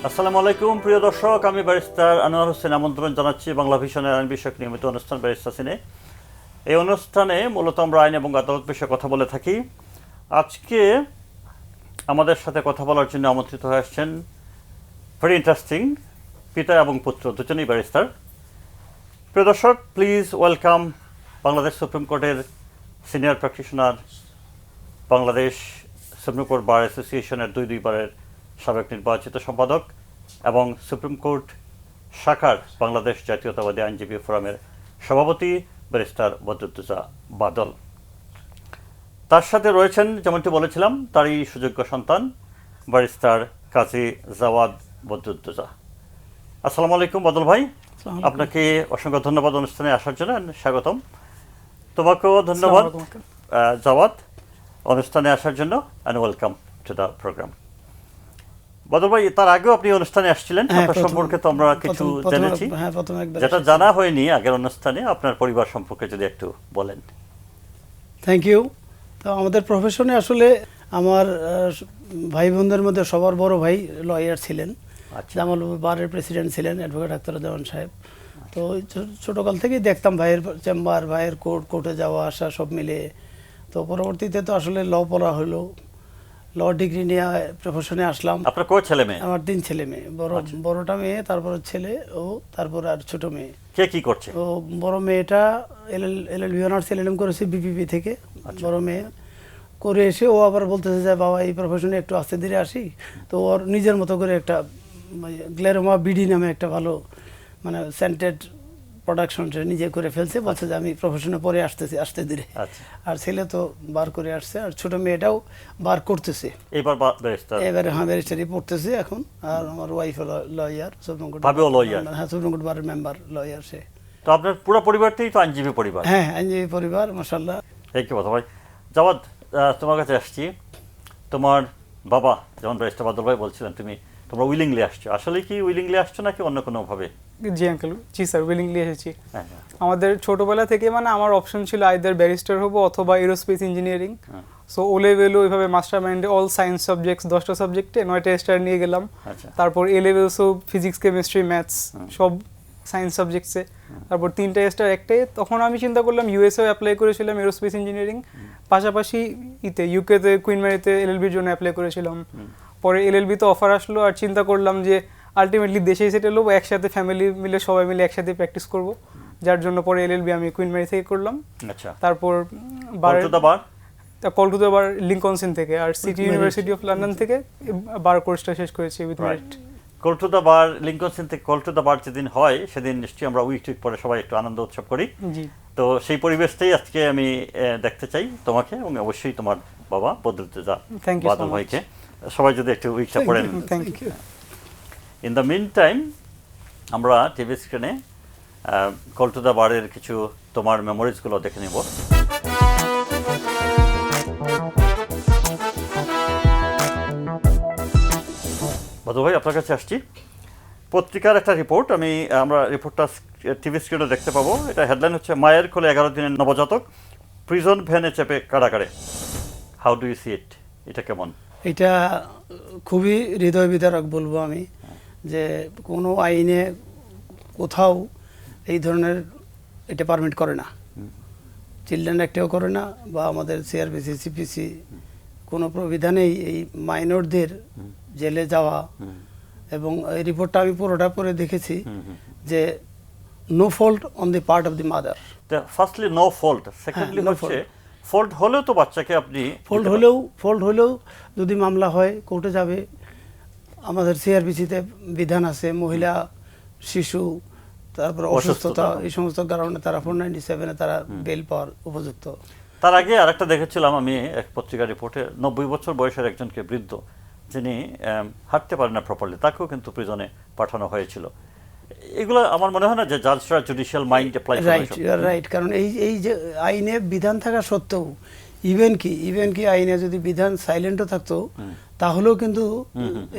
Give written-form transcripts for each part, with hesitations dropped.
আসসালামু আলাইকুম প্রিয় দর্শক, আমি ব্যারিস্টার আনোয়ার হোসেন আমন্ত্রণ জানাচ্ছি বাংলা ভিশনের আইন বিষয়ক নিয়মিত অনুষ্ঠান ব্যারিস্টার সিনে। এই অনুষ্ঠানে মূলত আমরা আইন এবং আদালত বিষয়ে কথা বলে থাকি। আজকে আমাদের সাথে কথা বলার জন্য আমন্ত্রিত হয়ে আসছেন ভেরি ইন্টারেস্টিং পিতা এবং পুত্র দুজনেই ব্যারিস্টার। প্রিয় দর্শক, প্লিজ ওয়েলকাম বাংলাদেশ সুপ্রিম কোর্টের senior practitioner, Bangladesh supreme court bar অ্যাসোসিয়েশনের দুইবারের সাবেক নির্বাচিত সম্পাদক এবং সুপ্রিম কোর্ট শাখার বাংলাদেশ জাতীয়তাবাদী আইনজীবী ফোরামের সভাপতি ব্যারিস্টার বদরুদ্দোজা বাদল। তার সাথে রয়েছেন, যেমনটি বলেছিলাম, তারই সুযোগ্য সন্তান ব্যারিস্টার কাজী জাওয়াদ বদরুদ্দোজা। আসসালামু আলাইকুম বাদল ভাই, আপনাকে অসংখ্য ধন্যবাদ অনুষ্ঠানে আসার জন্য, স্বাগতম। তোমাকেও ধন্যবাদ জাওয়াদ অনুষ্ঠানে আসার জন্য, and welcome to the programme. Badal ভাই, তার আগেও আপনি অনুষ্ঠানে আসছিলেন, আপনার সম্পর্কে তো আমরা কিছু জেনেছি। যেটা জানা হয়নি আগের অনুষ্ঠানে, আপনার পরিবার সম্পর্কে যদি একটু বলেন। Thank you. তো আমাদের প্রফেশনে আসলে আমার ভাই বোনদের মধ্যে সবার বড় ভাই লয়ার ছিলেন, জামাল বারের প্রেসিডেন্ট ছিলেন অ্যাডভোকেট আখতারুজ্জামান সাহেব। তো ছোটকাল থেকেই দেখতাম ভাইয়ের চেম্বার, ভাইয়ের কোর্টে যাওয়া আসা সব মিলে। তো পরবর্তীতে তো আসলে ল পড়া হলো, ল ডিগ্রি নিয়ে প্রফেশনে আসলাম। আপনার কয় ছেলে মেয়ে? আমার 3 ছেলে মেয়ে। বড়টা মেয়ে, তারপর ছেলে, ও তারপর আর ছোট মেয়ে। কে কি করছে? ও বড় মেয়েটা এলএলবি অনার্স এলএলএম করেছে বিপিপি থেকে। বড় মেয়ে করে এসে ও আবার বলতেছে যে বাবা এই প্রফেশনে একটু আস্তে ধীরে আসি। তো ওর নিজের মতো করে একটা গ্লেরোমা বিডি নামে একটা ভালো মানে সেন্টেড প্রোডাকশন সে নিজে করে ফেলছে, বলছে যে আমি প্রফেশনে পরে আসতেছি আস্তে ধীরে। আর ছেলে তো বার করে আসছে, আর ছোট মেয়েটাও বার করতেছে এবারে। হ্যাঁ, ব্যারিস্টারি পড়তেছে এখন। আর আমার ওয়াইফ লয়ার, সুপ্রিম কোর্ট বারের মেম্বার লয়ার সে। তো আপনার পুরো পরিবারটাই তো আইনজীবী পরিবার? হ্যাঁ, আইনজীবী পরিবার, মাশাআল্লাহ। এই কি কথা ভাই। জাওয়াদ, তোমার কাছে আসছি। তোমার বাবা যেমন ব্যারিস্টার বাদল ভাই বলছিলেন, তোমরা উইলিংলি আসছো। আসলে কি উইলিংলি আসছো নাকি অন্য কোনো ভাবে? জি আঙ্কেল, জি স্যার, উইলিংলি এসেছি। আমাদের ছোটবেলা থেকে মানে আমার অপশন ছিল আইদার ব্যারিস্টার হবো অথবা এরোস্পেস ইঞ্জিনিয়ারিং। সো ও লেভেলও ওইভাবে মাস্টার মাইন্ডে অল সায়েন্স সাবজেক্টস 10টা সাবজেক্টে 9টা স্টার নিয়ে গেলাম। তারপর এ লেভেলসও ফিজিক্স, কেমিস্ট্রি, ম্যাথস সব সায়েন্স সাবজেক্টসে। তারপর 3টা স্টার একটাই। তখন আমি চিন্তা করলাম ইউএসএও অ্যাপ্লাই করেছিলাম এরোস্পেস ইঞ্জিনিয়ারিং, পাশাপাশি ইউকেতে কুইন ম্যারিতে এলএলবির জন্য অ্যাপ্লাই করেছিলাম। পরে এলএলবিতে অফার আসলো, আর চিন্তা করলাম যে আলটিমেটলি দেশেই সেটেল হবো, একসাথে ফ্যামিলি মিলে সবাই মিলে একসাথে প্র্যাকটিস করব। যার জন্য পরে এলএলবি আমি কুইন ম্যারি থেকে করলাম। তারপর call to the bar Lincoln's Inn থেকে, আর সিটি ইউনিভার্সিটি অফ লন্ডন থেকে বার কোর্সটা শেষ করেছি with merit. Call to the bar Lincoln's Inn থেকে কল টু দ্য বার যেদিন হয় সেদিন নিশ্চয়ই আমরা উইক পরে সবাই একটু আনন্দ উৎসব করি। তো সেই পরিবেশটাই আজকে আমি দেখতে চাই তোমাকে, এবং অবশ্যই তোমার বাবা বদরুদ্দোজা বাদল ভাইকে। সবাই যদি একটু উইকটা পড়েন। ইন দ্য মিন টাইম আমরা টিভি স্ক্রিনে কল টু দ্য বারের কিছু তোমার মেমোরিজগুলো দেখে নেব। বাদল ভাই, আপনার কাছে আসছি। পত্রিকার একটা রিপোর্ট, আমরা রিপোর্টটা টিভি স্ক্রিনে দেখতে পাবো। এটা হেডলাইন হচ্ছে মায়ের কোলে 11 দিনের নবজাতক প্রিজন ভ্যানে চেপে কারাগারে। হাউ ডু ইউ সি ইট? এটা কেমন? এটা খুবই হৃদয় বিদারক বলবো আমি, যে কোনো আইনে কোথাও এই ধরনের এটা পারমিট করে না। চিলড্রেন অ্যাক্টেও করে না, বা আমাদের সিআরপিসি, সিপিসি কোনো প্রবিধানেই এই মাইনরদের জেলে যাওয়া। এবং এই রিপোর্টটা আমি পুরোটা পরে দেখেছি যে no fault on the part of the mother. Firstly no fault, secondly হচ্ছে ফল্ট হলেও তো বাচ্চাকে আপনি ফল্ট হলেও যদি মামলা হয় কোর্টে যাবে। আমাদের সিআরপিসিতে বিধান আছে, মহিলা, শিশু, তারপর অসুস্থতা, এই সমস্ত কারণে তারা 497-এ তারা বেল পাওয়ার উপযুক্ত। তার আগে আরেকটা দেখেছিলাম আমি এক পত্রিকার রিপোর্টে, 90 বছর বয়সের একজনকে, বৃদ্ধ, যিনি হাঁটতে পারেন না প্রপারলি, তাকেও কিন্তু প্রিজনে পাঠানো হয়েছিল। এগুলো আমার মনে হয় না যে জাজরা জুডিশিয়াল মাইন্ড অ্যাপ্লাই করে। রাইট, কারণ এই যে আইনে বিধান থাকা সত্ত্বেও, ইভেন কি আইনে যদি বিধান সাইলেন্টও থাকতো, তাহলেও কিন্তু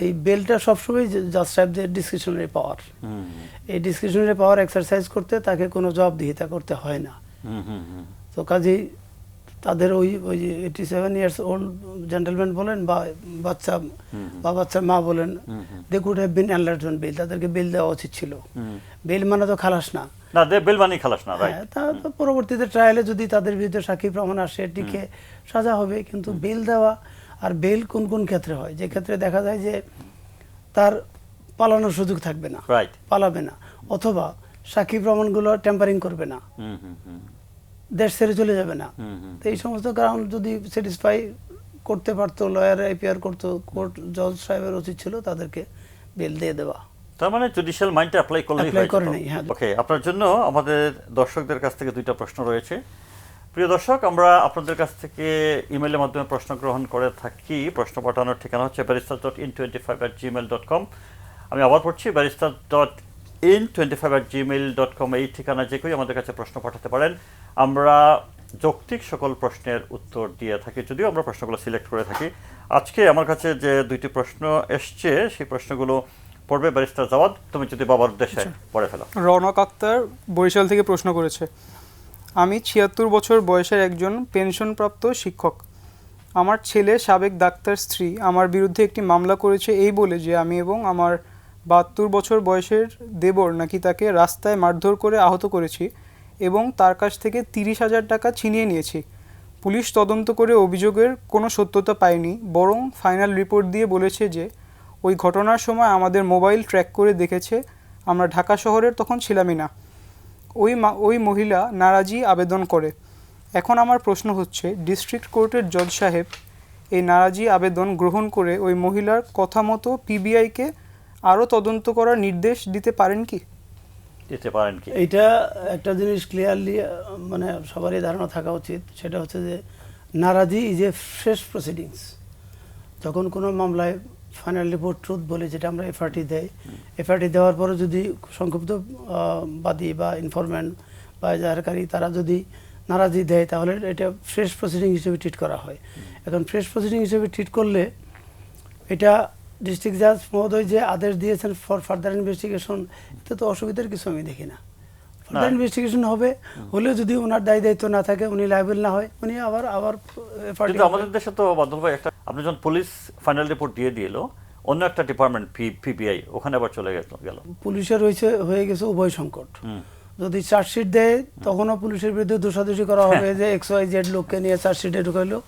এই বেলটা সবসময় জাজ সাহেবদের ডিসক্রিশনারি পাওয়ার। এই ডিসক্রিশনারি পাওয়ার এক্সারসাইজ করতে তাকে কোনো জবাবদিহিতা করতে হয় না। তো কাজেই তাদের ওই ওই যে 87 ইয়ার্স ওল্ড জেন্টলম্যান বলেন বা বাচ্চার মা বলেন, they could have been alert on bail, তাদেরকে বেল দেওয়া উচিত ছিল। বেল মানে তো খালাস না, না দে বেল মানি খালাস না, রাইট। হ্যাঁ, তা তো পরবর্তীতে ট্রায়ালে যদি তাদের বিরুদ্ধে সাক্ষী প্রমাণ আসে টিকে সাজা হবে, কিন্তু বেল দেওয়া, আর বেল কোন কোন ক্ষেত্রে হয়, যে ক্ষেত্রে দেখা যায় যে তার পালানোর সুযোগ থাকবে না, রাইট, পালাবে না, অথবা সাক্ষী প্রমাণগুলো টেম্পারিং করবে না, দেশ ছেড়ে চলে যাবে না। তো এই সমস্ত কারণ যদি স্যাটিসফাই করতে পারতো লয়ার এপিআর করতো, কোর্ট জজ সাহেবের উচিত ছিল তাদেরকে বেল দিয়ে দেওয়া। তার মানে জুডিশিয়াল মাইন্ডটা অ্যাপ্লাই করলেই Apply হয়। করে নাই, হ্যাঁ। ওকে, আপনার জন্য আমাদের দর্শকদের কাছ থেকে 2টা প্রশ্ন রয়েছে। প্রিয় দর্শক, আমরা আপনাদের কাছ থেকে ইমেইলের মাধ্যমে প্রশ্ন গ্রহণ করে থাকি। প্রশ্ন পাঠানোর ঠিকানা হচ্ছে barrister.in25@gmail.com। আমি আবার পড়ছি, barrister.in25@gmail.com। এই ঠিকানা যে কেউ আমাদের কাছে প্রশ্ন পাঠাতে পারেন। আমরা যৌক্তিক সকল প্রশ্নের উত্তর দিয়ে থাকি, যদিও আমরা প্রশ্নগুলো সিলেক্ট করে থাকি। আজকে আমার কাছে যে 2টি প্রশ্ন এসছে, সেই প্রশ্নগুলো পড়বে ব্যারিস্টার জাওয়াদ। তুমি যদি বাবার উদ্দেশ্যে পড়ে ফেলো। রৌনক আক্তার বরিশাল থেকে প্রশ্ন করেছে, আমি 76 বছর বয়সের একজন পেনশনপ্রাপ্ত শিক্ষক। আমার ছেলে সাবেক ডাক্তার স্ত্রী আমার বিরুদ্ধে একটি মামলা করেছে এই বলে যে আমি এবং আমার 72 বছর বয়সের দেবর নাকি তাকে রাস্তায় মারধর করে আহত করেছি এবং তার কাছ থেকে 30,000 টাকা ছিনিয়ে নিয়েছি। পুলিশ তদন্ত করে অভিযোগের কোনো সত্যতা পায়নি, বরং ফাইনাল রিপোর্ট দিয়ে বলেছে যে ওই ঘটনার সময় আমাদের মোবাইল ট্র্যাক করে দেখেছে, আমরা ঢাকা শহরের তখন ছিলামই না। ওই মহিলা নারাজি আবেদন করে। এখন আমার প্রশ্ন হচ্ছে, ডিস্ট্রিক্ট কোর্টের জজ সাহেব এই নারাজি আবেদন গ্রহণ করে ওই মহিলার কথা মতো পিবিআইকে আরও তদন্ত করার নির্দেশ দিতে পারেন কি? এইটা একটা জিনিস ক্লিয়ারলি মানে সবারই ধারণা থাকা উচিত, সেটা হচ্ছে যে নারাজি ইজ এ ফ্রেশ প্রসিডিংস। যখন কোনো মামলায় ফাইনাল রিপোর্ট ট্রুথ বলে, যেটা আমরা এফআরটি দেয়, এফআরটি দেওয়ার পরে যদি সংক্ষিপ্ত বাদী বা ইনফরম্যান্ট বা এজাহারকারী তারা যদি নারাজি দেয়, তাহলে এটা ফ্রেশ প্রসিডিং হিসেবে ট্রিট করা হয়। এখন ফ্রেশ প্রসিডিং হিসেবে ট্রিট করলে এটা ডিস্ট্রিক্ট জাজ মহোদয় যে আদেশ দিয়েছেন ফর ফার্দার ইনভেস্টিগেশন, এতে তো অসুবিধার কিছু আমি দেখি না। ফার্দার ইনভেস্টিগেশন হবে, হলেও যদি ওনার দায়ী দায়িত্ব না থাকে, উনি লায়াবল না হয়, উনি আবার কিন্তু আমাদের দেশে তো বাদল ভাই, একটা আপনি যখন পুলিশ ফাইনাল রিপোর্ট দিয়ে দিল, অন্য একটা ডিপার্টমেন্ট পিবিআই ওখানে আবার চলে গেল। পুলিশের হয়ে গেছে উভয় সংকট। যদি চার্জশিট দেয় তখনও পুলিশের বিরুদ্ধে দোষাদোষি করা হবে যে XYZ লোককে নিয়ে চার্জশিটে ঢুকাইলো,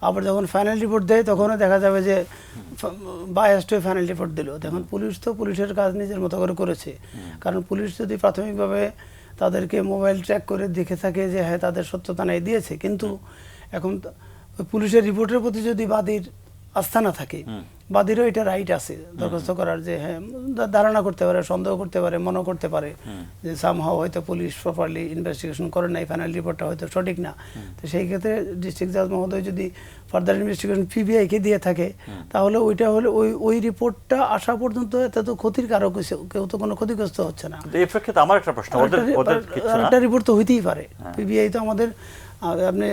আবার যখন ফাইনাল রিপোর্ট দেয় তখনও দেখা যাবে যে বায়াসড হয়ে ফাইনাল রিপোর্ট দিল। তখন পুলিশ তো পুলিশের কাজ নিজের মতো করে করেছে, কারণ পুলিশ যদি প্রাথমিকভাবে তাদেরকে মোবাইল ট্র্যাক করে দেখে থাকে যে হ্যাঁ তাদের সত্যতা নাই দিয়েছে, কিন্তু এখন পুলিশের রিপোর্টের প্রতি যদি বাদীর আস্থা না থাকে, বাদীরও এটা রাইট আছে দরখাস্ত করার, যে হ্যাঁ ধারণা করতে পারে, সন্দেহ করতে পারে, মনে করতে পারে যে সামহাও হয়তো পুলিশ প্রপারলি ইনভেস্টিগেশন করে নাই, ফাইনাল রিপোর্টটা হয়তো সঠিক না। তো সেই ক্ষেত্রে ডিস্ট্রিক্ট জাজ মহোদয় যদি ফার্দার ইনভেস্টিগেশন পিবিআইকে দিয়ে থাকে, তাহলে ওইটা হলে ওই রিপোর্টটা আসা পর্যন্ত এত তো ক্ষতির কারো কেউ তো কোনো ক্ষতিগ্রস্ত হচ্ছে না। এই প্রেক্ষিতে আমার একটা প্রশ্ন, একটা রিপোর্ট তো হইতেই পারে। পিবিআই তো আমাদের, আপনি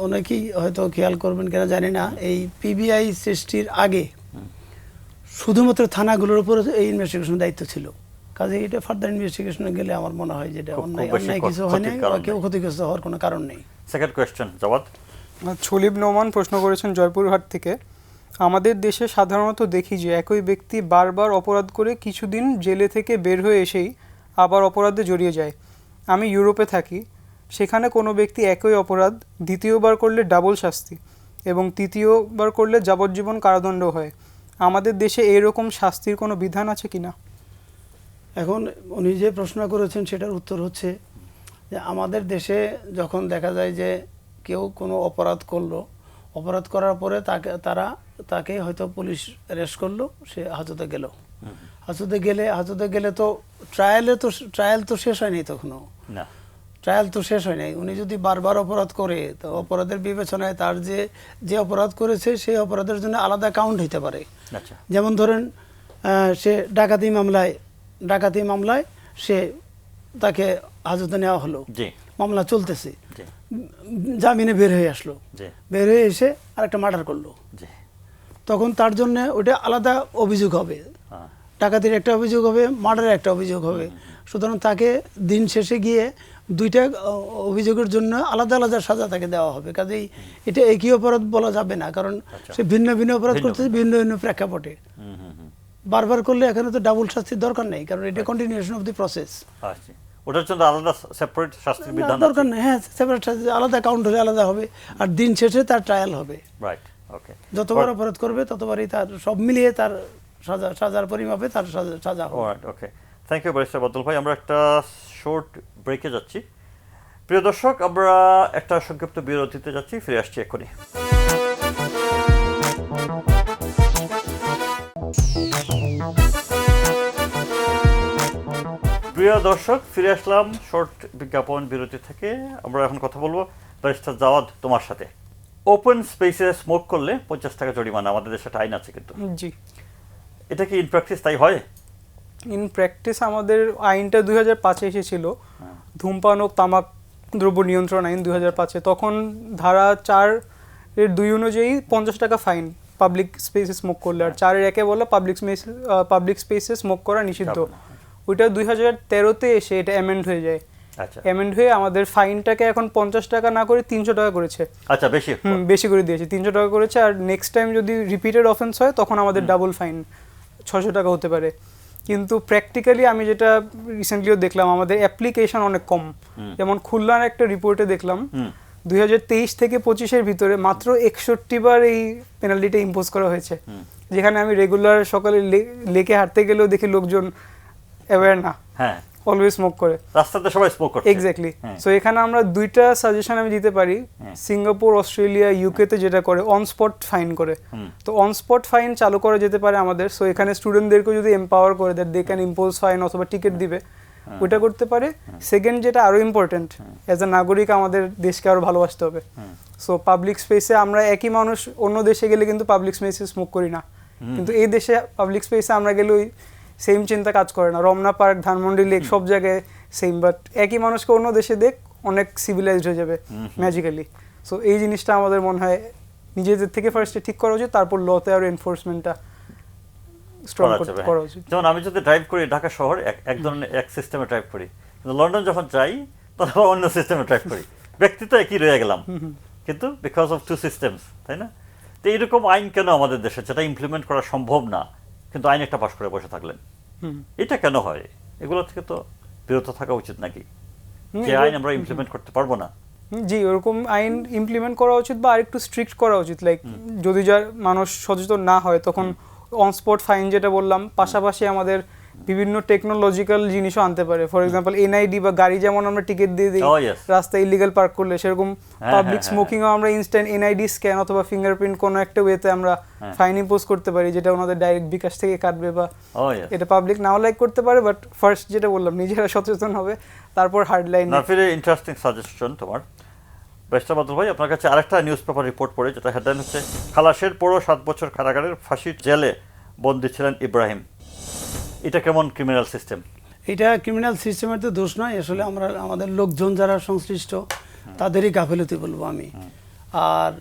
অনেকেই হয়তো খেয়াল করবেন কিনা জানি না, এই পিবিআই সৃষ্টির আগে শুধুমাত্র থানাগুলোর উপর এই ইনভেস্টিগেশন দায়িত্ব ছিল। কাজে এটা ফার্দার ইনভেস্টিগেশনে গেলে আমার মনে হয় যেটা অন্যায় কিছু হয় না, কেউ ক্ষতিগ্রস্ত হওয়ার কোনো কারণ নেই। Second question Jawad. ছলিব নোমান প্রশ্ন করেছেন জয়পুরহাট থেকে, আমাদের দেশে সাধারণত দেখি যে একই ব্যক্তি বারবার অপরাধ করে কিছুদিন জেলে থেকে বের হয়ে এসেই আবার অপরাধে জড়িয়ে যায়। আমি ইউরোপে থাকি, সেখানে কোনো ব্যক্তি একই অপরাধ দ্বিতীয়বার করলে ডাবল শাস্তি এবং তৃতীয়বার করলে যাবজ্জীবন কারাদণ্ড হয়। আমাদের দেশে এরকম শাস্তির কোনো বিধান আছে কিনা? এখন উনি যে প্রশ্ন করেছেন সেটার উত্তর হচ্ছে যে আমাদের দেশে যখন দেখা যায় যে কেউ কোনো অপরাধ করলো, অপরাধ করার পরে তাকে হয়তো পুলিশ অ্যারেস্ট করলো, সে হাজতে গেল। হাজতে গেলে তো ট্রায়াল তো শেষ হয়নি, তখনও না, ট্রায়াল তো শেষ হয় নাই। উনি যদি বারবার অপরাধ করে, তো অপরাধের বিবেচনায় তার যে অপরাধ করেছে সেই অপরাধের জন্য আলাদা কাউন্ট হইতে পারে। যেমন ধরেন সে ডাকাতি মামলায় সে তাকে হাজতে নেওয়া হলো, মামলা চলতেছে, জামিনে বের হয়ে আসলো, বের হয়ে এসে আরেকটা মার্ডার করলো, তখন তার জন্য ওটা আলাদা অভিযোগ হবে। ডাকাতির একটা অভিযোগ হবে, মার্ডারের একটা অভিযোগ হবে। সুতরাং তাকে দিন শেষে গিয়ে দুইটা অভিযোগের জন্য আলাদা আলাদা সাজা তাকে দেওয়া হবে, কাজেই এটা একই অপরাধ বলা যাবে না, কারণ সে ভিন্ন ভিন্ন অপরাধ করতেছে ভিন্ন ভিন্ন প্রেক্ষাপটে। বারবার করলে এখানে তো ডাবল শাস্তির দরকার নেই, কারণ এটা কন্টিনিউশন অফ দি প্রসেস। আচ্ছা, ওটার জন্য আলাদা সেপারেট শাস্তির বিধান দরকার নেই, হ্যাঁ সেপারেট শাস্তি আলাদা কাউন্ট হলে আলাদা হবে, আর দিন শেষে তার ট্রায়াল হবে। রাইট, ওকে। যতবার অপরাধ করবে ততবারই তার সব মিলিয়ে তার সাজার পরিমাপে তার সাজা হবে। Alright, okay. Thank you barrister Badal ভাই। আমরা একটা শর্ট ব্রেকে যাচ্ছি। প্রিয় দর্শক, আমরা একটা সংক্ষিপ্ত বিরতিতে যাচ্ছি, ফিরে আসছি এক্ষুনি। প্রিয় দর্শক, ফিরে আসলাম শর্ট বিজ্ঞাপন বিরতি থেকে। আমরা এখন কথা বলবো ব্যারিস্টার জাওয়াদ তোমার সাথে। ওপেন স্পেসে স্মোক করলে 50 টাকা জরিমানা, আমাদের দেশে একটা আইন আছে, কিন্তু জি এটা কি ইন প্র্যাকটিস তাই হয়? ইন প্র্যাকটিস আমাদের আইনটা 2005-এ এসেছিল, ধূমপান ও তামাক দ্রব্য নিয়ন্ত্রণ আইন 2005-এ। তখন ধারা 4-2 অনুযায়ী 50 টাকা ফাইন পাবলিক স্পেসে স্মোক করলে, আর 4-1 বলে পাবলিক স্পেসে স্মোক করা নিষিদ্ধ। ওইটা 2013-তে এসে এটা অ্যামেন্ড হয়ে যায়। আচ্ছা, অ্যামেন্ড হয়ে আমাদের ফাইনটাকে এখন 50 টাকা না করে 300 টাকা করেছে। আচ্ছা, বেশি করে দিয়েছে, 300 টাকা করেছে। আর নেক্সট টাইম যদি রিপিটেড অফেন্স হয় তখন আমাদের ডাবল ফাইন 600 টাকা হতে পারে। কিন্তু প্র্যাকটিক্যালি আমি যেটা রিসেন্টলিও দেখলাম, আমাদের অ্যাপ্লিকেশন অনেক কম। যেমন খুলনার একটা রিপোর্টে দেখলাম 2023 থেকে 25-এর ভিতরে মাত্র 61 বার এই পেনাল্টিটা ইম্পোজ করা হয়েছে, যেখানে আমি রেগুলার সকালে লেকে হাঁটতে গেলেও দেখি লোকজন অ্যাওয়্যার না, হ্যাঁ, অলওয়েজ স্মোক করে, রাস্তাতে সবাই স্মোক করছে। এক্স্যাক্টলি। সো এখানে আমরা দুইটা সাজেশন আমি দিতে পারি। সিঙ্গাপুর, অস্ট্রেলিয়া, ইউকেতে যেটা করে অন স্পট ফাইন করে, তো অন স্পট ফাইন চালু করা যেতে পারে আমাদের। সো এখানে স্টুডেন্টদেরকে যদি এম্পাওয়ার করে that they can impose fine অথবা টিকিট দিবে, ওইটা করতে পারে। সেকেন্ড, যেটা আরো ইম্পর্টেন্ট, অ্যাজ এ নাগরিক আমাদের দেশকে আরো ভালোবাসতে হবে। সো পাবলিক স্পেসে আমরা একই মানুষ অন্য দেশে গেলে কিন্তু পাবলিক স্পেসে স্মোক করি না, কিন্তু এই দেশে পাবলিক স্পেসে আমরা গেলে ওই সেম চিন্তা কাজ করে না। রমনা পার্ক, ধানমন্ডি লেক, সব জায়গায় সেম, বাট একই মানুষকে অন্য দেশে দেখ অনেক সিভিলাইজড হয়ে যাবে ম্যাজিক্যালি। সো এই জিনিসটা আমাদের মনে হয় নিজেদের থেকে ফার্স্টে ঠিক করা উচিত, তারপর লতে আর এনফোর্সমেন্টটা স্ট্রং করা উচিত। যেমন আমি যদি ড্রাইভ করি ঢাকা শহর, এক ধরনের এক সিস্টেমে ড্রাইভ করি, কিন্তু লন্ডন যখন যাই তখন অন্য সিস্টেমে ড্রাইভ করি। ব্যক্তি তো একই রয়ে গেলাম, কিন্তু বিকজ অফ টু সিস্টেমস, তাই না? তো এইরকম আইন কেন আমাদের দেশে, যেটা ইমপ্লিমেন্ট করা সম্ভব না, কিন্তু আইন একটা পাস করে বসে থাকলেন, এটা কেন হয়? এগুলো থেকে তো বিরত থাকা উচিত নাকি, যে আইন আমরা ইমপ্লিমেন্ট করতে পারবো না? জি, ওরকম আইন ইমপ্লিমেন্ট করা উচিত বা আরেকটু স্ট্রিক্ট করা উচিত। লাইক যদি যার মানুষ সচেতন না হয় তখন অন স্পট ফাইন যেটা বললাম, পাশাপাশি আমাদের বিভিন্ন টেকনোলজিক্যাল জিনিসও আনতে পারে। ফর এক্সাম্পল এনআইডি বা গাড়ি যেমন আমরা টিকিট দিয়ে দিই রাস্তায় ইলিগাল পার্ক করলে, সেরকম পাবলিক স্মোকিংও আমরা ইনস্ট্যান্ট এনআইডি স্ক্যান অথবা ফিঙ্গারপ্রিন্ট কোনো একটা ওয়েতে আমরা ফাইন ইম্পোজ করতে পারি, যেটা ওনাদের ডাইরেক্ট বিকাশ থেকে কাটবে, বা এটা পাবলিক নাও লাইক করতে পারে। বাট ফার্স্ট যেটা বললাম, নিজেরা সচেতন হবে, তারপর হার্ড লাইন। ফিরে ইন্টারেস্টিং সাজেশন তোমার ব্যারিস্টার বদল ভাই। আপনার কাছে আরেকটা নিউজ পেপার রিপোর্ট পড়ে, যেটা হেডলাইন হচ্ছে খালাসের পরও 7 বছর কারাগারের ফাঁসির জেলে বন্দী ছিলেন ইব্রাহিম। এটা কেমন ক্রিমিনাল সিস্টেম? এটা ক্রিমিনাল সিস্টেমের তো দোষ নয়, আসলে আমরা আমাদের লোকজন যারা সংশ্লিষ্ট তাদেরই গাফিলতি বলবো আমি। আর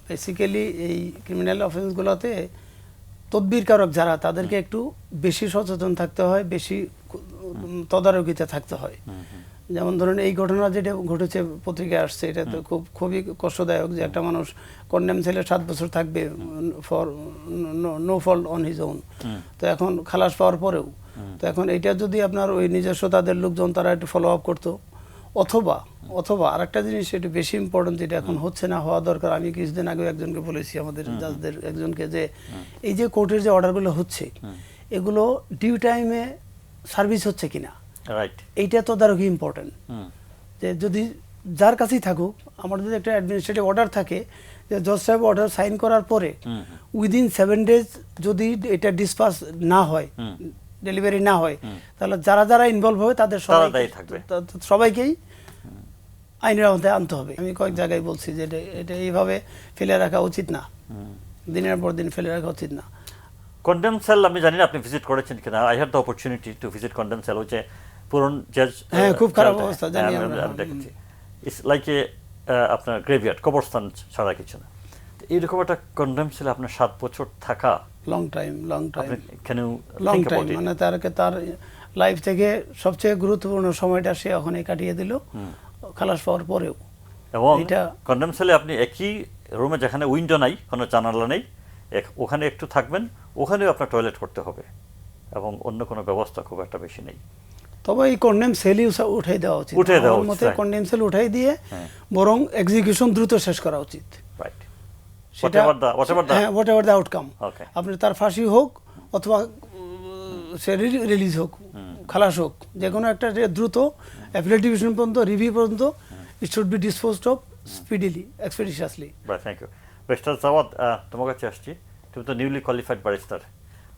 বেসিক্যালি এই ক্রিমিনাল অফেন্সগুলোতে তদবিরকারক যারা, তাদেরকে একটু বেশি সচেতন থাকতে হয়, বেশি তদারকিতে থাকতে হয়। যেমন ধরুন এই ঘটনা যেটা ঘটেছে পত্রিকায় আসছে, এটা তো খুবই কষ্টদায়ক যে একটা মানুষ কন্ডেম ছেলে 7 বছর থাকবে for no fault on his own. তো এখন খালাস পাওয়ার পরেও, তো এখন এটা যদি আপনার ওই নিজস্ব তাদের লোকজন তারা একটু ফলো আপ করতো, অথবা আরেকটা জিনিস একটু বেশি ইম্পর্টেন্ট, যেটা এখন হচ্ছে না, হওয়া দরকার। আমি কিছুদিন আগে একজনকে বলেছি, আমাদের জাজদের একজনকে, যে এই যে কোর্টের যে অর্ডারগুলো হচ্ছে, এগুলো ডিউ টাইমে সার্ভিস হচ্ছে কিনা, এইটা তদারকি ইম্পর্টেন্ট। যে যদি যার কাছেই থাকুক, আমার যদি একটা অ্যাডমিনিস্ট্রেটিভ অর্ডার থাকে যে জজ সাহেব অর্ডার সাইন করার পরে উইদিন 7 days যদি এটা ডিসপাস না হয়, ডেলিভারি না হয়, তাহলে যারা যারা ইনভলভ হবে তাদের সবাইকেই আইনের আওতায় আনতে হবে। আমি কয়েক জায়গায় বলছি যে এটা এইভাবে ফেলে রাখা উচিত না, দিনের পর দিন ফেলে রাখা উচিত না। কন্ডেম সেল আমি জানি না আপনি ভিজিট করেছেন কিনা। I had the opportunity to visit condemned cell, হচ্ছে পুরন জাজ। হ্যাঁ, খুব খারাপ অবস্থা, জানি আমরা। দেখেছি, ইটস লাইক এ আপনার গ্রেভিয়ার্ড, কবরস্থান ছাড়া কিছু না। এইরকম একটা কন্ডেম সেলে আপনার 7 বছর থাকা, long time can you long think time about it? মানে তার লাইফ থেকে সবচেয়ে গুরুত্বপূর্ণ সময়টা সে ওখানে কাটিয়ে দিল খালাস পাওয়ার পরেও। এবং এটা- কন্ডেম সেলে আপনি একই রুমে যেখানে উইন্ডো নাই, কোনো জানালা নেই, ওখানে একটু থাকবেন, ওখানেও আপনার টয়লেট করতে হবে এবং অন্য কোনো ব্যবস্থা খুব একটা বেশি নেই। তবে এই কন্ডেম সেলই উঠাই দেওয়া উচিত, উঠিয়ে দেওয়া আমার উচিত, মতে right. কন্ডেম সেল উঠাই দিয়ে হ্যাঁ। বরং এক্সিকিউশন দ্রুত শেষ করা উচিত। রাইট, সেটা whatever the what ever the outcome, Okay. আপনি তার ফাঁসি হোক অথবা সে রিলিজ হোক, খালাস হোক, যে কোনো একটা যে দ্রুত অ্যাপিলেট ডিভিশন পর্যন্ত, রিভিউ পর্যন্ত it should be disposed of speedily, expeditiously. Thank you. Barrister Jawad, তোমার কাছে আসছি। তুমি তো নিউলি কোয়ালিফাইড ব্যারিস্টার,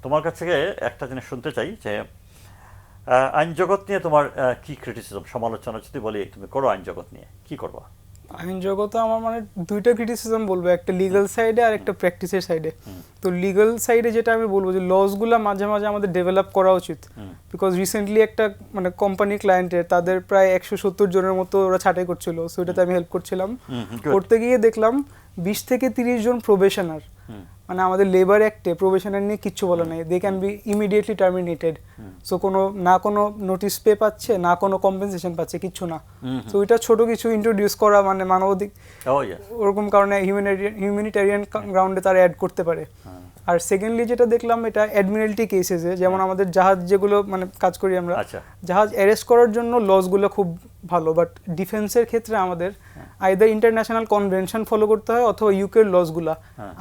তোমার কাছ থেকে একটা জিনিস শুনতে চাই যে আইন জগৎ নিয়ে তোমার কি ক্রিটিসিজম, সমালোচনা যদি বলি তুমি করো আইন জগৎ নিয়ে, কি করবা? আইন জগতে আমার মানে দুইটা ক্রিটিসিজম বলবো, একটা লিগ্যাল সাইডে আর একটা প্র্যাকটিসের সাইডে। তো লিগ্যাল সাইডে যেটা আমি বলবো যে লসগুলো মাঝে মাঝে আমাদের ডেভেলপ করা উচিত, বিকজ রিসেন্টলি একটা মানে কোম্পানি ক্লায়েন্টের তাদের প্রায় 170 জনের মতো ওরা ছাঁটাই করছিল, সো এটাতে আমি হেল্প করছিলাম। good. করতে গিয়ে দেখলাম 20 থেকে 30 জন প্রবেশনার, মানে আমাদের লেবার অ্যাক্টে প্রবেশনার নিয়ে কিচ্ছু বলা নেই, they can be immediately terminated. So কোনো নোটিস পে পাচ্ছে না, কোনো কম্পেনসেশন পাচ্ছে, কিচ্ছু না। সো এটা ছোট কিছু ইন্ট্রোডিউস করা মানে মানবাধিক ওরকম কারণে হিউম্যানিটেরিয়ান গ্রাউন্ডে তারা অ্যাড করতে পারে। আর সেকেন্ডলি যেটা দেখলাম এটা অ্যাডমিরালটি কেসেসে, যেমন আমাদের জাহাজ যেগুলো মানে কাজ করি আমরা, জাহাজ অ্যারেস্ট করার জন্য লসগুলো খুব ভালো, বাট ডিফেন্সের ক্ষেত্রে আমাদের আইদার ইন্টারন্যাশনাল কনভেনশন ফলো করতে হয় অথবা ইউকের লসগুলা।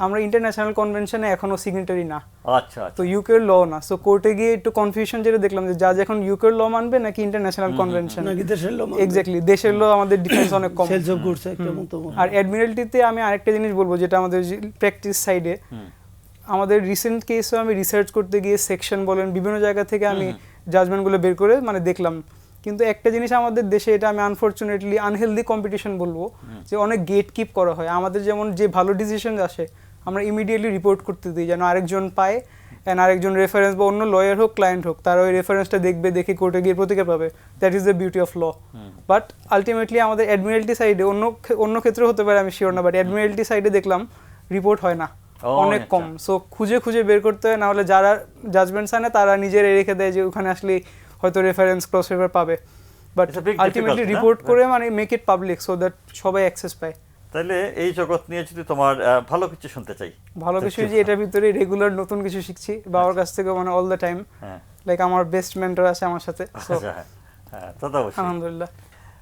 আমরা ইন্টারন্যাশনাল কনভেনশনে এখনো সিগনেটারি না, আচ্ছা, তো ইউকের ল না। সো কোর্টে গিয়ে একটু কনফিউশন যেটা দেখলাম যে জাজ এখন ইউকের ল মানবে নাকি ইন্টারন্যাশনাল কনভেনশন, নাকি দেশের ল, এক্স্যাক্টলি দেশের ল আমাদের ডিফেন্স অনেক কম। সেলস অফ গুডস একটা মতো। আর অ্যাডমিরালটিতে আমি আরেকটা জিনিস বলবো যেটা আমাদের প্র্যাকটিস সাইডে, আমাদের রিসেন্ট কেসও আমি রিসার্চ করতে গিয়ে সেকশন বলেন বিভিন্ন জায়গা থেকে আমি জাজমেন্টগুলো বের করে মানে দেখলাম, কিন্তু একটা জিনিস আমাদের দেশে, এটা আমি আনফরচুনেটলি আনহেলদি কম্পিটিশন বলবো, যে অনেক গেট কিপ করা হয়। আমাদের যেমন যে ভালো ডিসিশন আসে আমরা ইমিডিয়েটলি রিপোর্ট করতে দিই যেন আরেকজন পায়, অ্যান্ড আরেকজন রেফারেন্স বা অন্য লয়ার হোক ক্লায়েন্ট হোক তারা ওই রেফারেন্সটা দেখবে, দেখে কোর্টে গিয়ে প্রতিকার পাবে। That is the beauty of law. But ultimately আমাদের অ্যাডমিরালটি সাইডে, অন্য ক্ষেত্রে হতে পারে আমি শিওর না, বাট অ্যাডমিরালটি সাইডে দেখলাম রিপোর্ট হয় না, অনেক কম। সো খুঁজে খুঁজে বের করতে হয়, না হলে যারা জাজমেন্টস আনে তারা নিজেরাই রেখে দেয় যে ওখানে আসলে হয়তো রেফারেন্স ক্রস রেফার পাবে, বাট আলটিমেটলি রিপোর্ট করে মানে make it public so that সবাই অ্যাক্সেস পায়। তাহলে এই জগৎ নিয়ে যদি তোমার ভালো কিছু শুনতে চাই, ভালো কিছু যে এটার ভিতরে রেগুলার নতুন কিছু শিখছি বাবার কাছ থেকে, মানে অল দ্য টাইম, লাইক আমার বেস্ট মেন্টর আছে আমার সাথে। আলহামদুলিল্লাহ।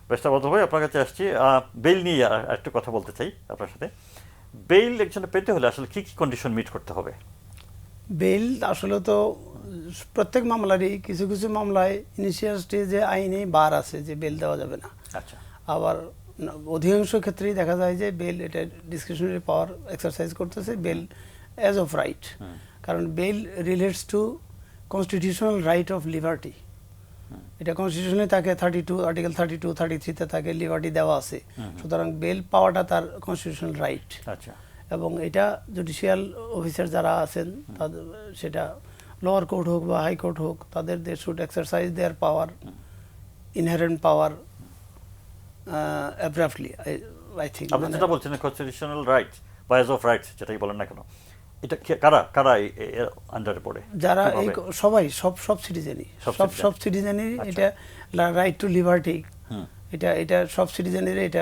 বেস্ট বলতে ভাই আপনার কাছে আসছি, বেল নিয়ে একটু কথা বলতে চাই আপনার সাথে। বেল একজনে পেতে হলে আসলে কি কি কন্ডিশন মিট করতে হবে? বেল আসলে তো প্রত্যেক মামলারই কিছু কিছু মামলায় ইনিশিয়াল স্টেজে আইনে বার আছে যে বেল দেওয়া যাবে না। আচ্ছা। আবার অধিকাংশ ক্ষেত্রেই দেখা যায় যে বেল এটা ডিসক্রিশনারি পাওয়ার এক্সারসাইজ করতেছে, বেল অ্যাজ অফ রাইট, কারণ bail relates to constitutional right of liberty. এটা কনস্টিটিউশনে তাকে 32 আর্টিকেল 32, 33-তে তাকে লিবার্টি দেওয়া আছে, সুতরাং বেল পাওয়াটা তার কনস্টিটিউশনাল রাইট। আচ্ছা। এবং এটা জুডিশিয়াল অফিসার যারা আছেন তাদের, সেটা লোয়ার কোর্ট হোক বা হাই কোর্ট হোক, তাদের they should exercise their power, inherent power abruptly, I think. আপনি যেটা বলছেন কনস্টিটিউশনাল রাইট বা এজ অফ রাইটস যেটাই বলেন না কেন, এটা কারা এর আন্ডারে পড়ে? যারা এই সবাই সব সিটিজেনই, সব সিটিজেনই এটা রাইট টু লিবার্টি, এটা সব সিটিজেনের এটা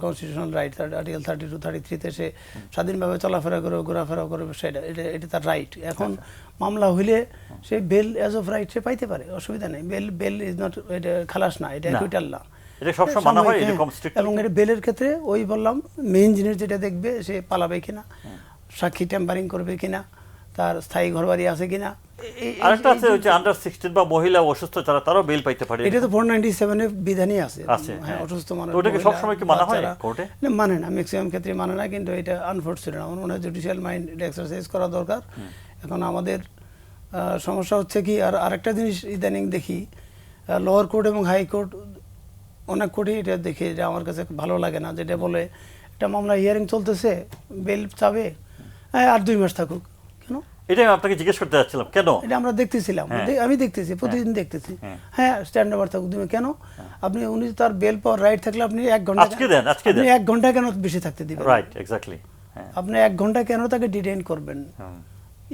কনস্টিটিউশনাল রাইট। আর্টিকেল 32, 33-তে সে স্বাধীনভাবে চলাফেরা করে, ঘোরাফেরা করে, সেটা এটা তার রাইট। এখন মামলা হইলে সে বেল অ্যাজ অফ রাইট সে পাইতে পারে, অসুবিধা নেই। বেল ইজ নট, এটা খালাস না, এটা অ্যাকুইটাল না, এটা সবসময় মানা হয় এরকম স্ট্রিক্টলি। এবং এটা বেলের ক্ষেত্রে ওই বললাম মেইন জিনিস যেটা দেখবে, সে পালাবে কিনা, সাক্ষী টেম্পারিং করবে কিনা, তার স্থায়ী ঘরবাড়ি আছে কিনা। আরেকটা আছে ওই যে আন্ডার 16 বা মহিলা অসুস্থ যারা, তারাও বেল পাইতে পারে। এটা তো 497 এর বিধানই আছে। হ্যাঁ, অসুস্থ মানুষ। ওটাকে সব সময় কি মানা হয় কোর্টে? না, মানে না, ম্যাক্সিমাম ক্ষেত্রে মানে না, কিন্তু এটা আনফরচুনেট। আমার মনে হয় জুডিশিয়াল মাইন্ড এটা এক্সারসাইজ করা দরকার। এখন আমাদের সমস্যা হচ্ছে কি, আর আরেকটা জিনিস ইদানিং দেখি লোয়ার কোর্ট এবং হাই কোর্ট, অনেক কোর্টে এটা দেখি, এটা আমার কাছে ভালো লাগে না, যেটা বলে একটা মামলা হিয়ারিং চলতেছে, বেল চাবে, হ্যাঁ আর 2 মাস থাকুক। কেন? এটা আমি আপনাকে জিজ্ঞেস করতে যাচ্ছিলাম, কেন? এটা আমরা দেখতেছিলাম, আমি দেখতেছি, প্রতিদিন দেখতেছি। হ্যাঁ, স্ট্যান্ড ওভার থাকুক, তুমি কেন? আপনি উনি তার বেল পাওয়ার রাইট থাকলে আপনি 1 ঘন্টা আজকে দেন, আপনি 1 ঘন্টা কেন বেশি থাকতে দিবেন? Right, exactly. আপনি 1 ঘন্টা কেন তাকে ডিটেইন করবেন?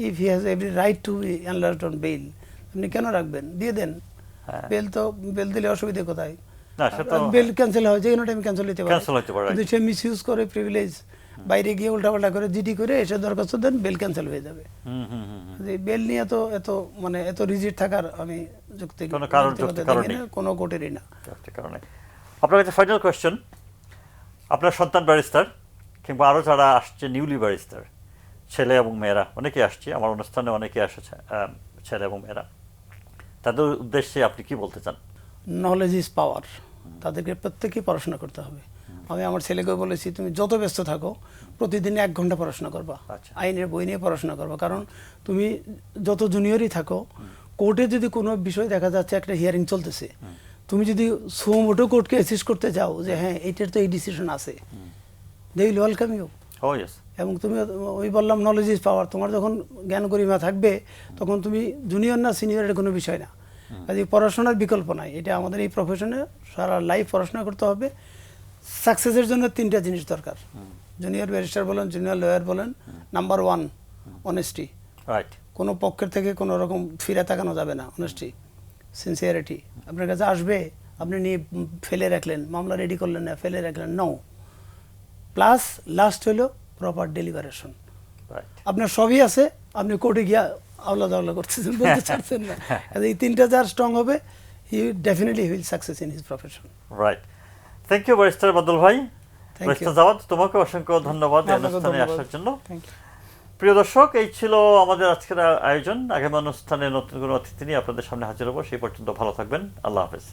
If he has every right to be enlarged on bail, আপনি কেন রাখবেন? দিয়ে দেন। হ্যাঁ। বেল দিলে অসুবিধা কোথায়? না সে তো বেল ক্যান্সেল হয়, যে কোনো টাইম ক্যান্সেল হতে পারে। ক্যান্সেল হতে পারে। কিন্তু সে মিসইউজ করে প্রিভিলেজ, বাইরে গিয়ে উল্টাপাল্টা করে জিডি করে এসে দরখাস্ত দেন, বেল ক্যান্সেল হয়ে যাবে। যে বেল নিয়ে তো এত মানে এত রিজিড থাকার আমি কোনো কারণ নেই, কোনো কোর্টেরই না। কারণে আপনার কাছে ফাইনাল কোয়েশ্চেন, আপনার সন্তান ব্যারিস্টার কিংবা আরও যারা আসছে নিউলি ব্যারিস্টার, ছেলে এবং মেয়েরা অনেকে আসছে, আমার অনুষ্ঠানে অনেকে এসেছে ছেলে এবং মেয়েরা, তাদের উদ্দেশ্যে আপনি কি বলতে চান? নলেজ ইজ পাওয়ার, তাদেরকে প্রত্যেকেই পড়াশোনা করতে হবে। আমি আমার ছেলেকে বলেছি তুমি যত ব্যস্ত থাকো প্রতিদিন 1 ঘন্টা পড়াশোনা করবা, আচ্ছা। আইনের বই নিয়ে পড়াশোনা করবা। কারণ তুমি যত জুনিয়রই থাকো, কোর্টে যদি কোনো বিষয় দেখা যাচ্ছে একটা হিয়ারিং চলতেছে, তুমি যদি সুমোটো কোর্টকে অ্যাসিস্ট করতে যাও যে হ্যাঁ এটার তো এই ডিসিশন আছে, they will welcome you. Oh yes. এবং তুমি ওই বললাম নলেজ ইজ পাওয়ার, তোমার যখন জ্ঞান গরিমা থাকবে তখন তুমি জুনিয়র না সিনিয়রের কোনো বিষয় না। কাজে পড়াশোনার বিকল্প নাই, এটা আমাদের এই প্রফেশনে সারা লাইফ পড়াশোনা করতে হবে। সাকসেসের জন্য 3টা জিনিস দরকার, জুনিয়র ব্যারিস্টার বলেন, জুনিয়র লয়ার বলেন। Number 1 honesty, right. কোনো পক্ষের থেকে কোনো রকম ফিরে তাকানো যাবে না। অনেস্টি, সিনসিয়ারিটি, আপনার কাছে আসবে, আপনি নিয়ে ফেলে রাখলেন, মামলা রেডি করলেন না, ফেলে রাখলেন, নো। প্লাস লাস্ট হলো প্রপার ডেলিভারেশন। রাইট। আপনার সবই আছে, আপনি কোর্টে গিয়া আওলা দাওলা করতেছেন, বলতে চাচ্ছেন না। এই 3টা যার স্ট্রং হবে, he definitely will success in his profession. Right. Thank you barrister Badal ভাই। Thank barrister you. জাওয়াদ, তোমাকে অসংখ্য ধন্যবাদ এই আপনাকে অনুষ্ঠানে ধন্যবাদ। আসার জন্য। Thank you. প্রিয় দর্শক, এই ছিল আমাদের আজকের আয়োজন। আগামী অনুষ্ঠানে নতুন কোনো অতিথি নিয়ে আপনাদের সামনে হাজির হবো। সেই পর্যন্ত ভালো থাকবেন। আল্লাহ হাফেজ।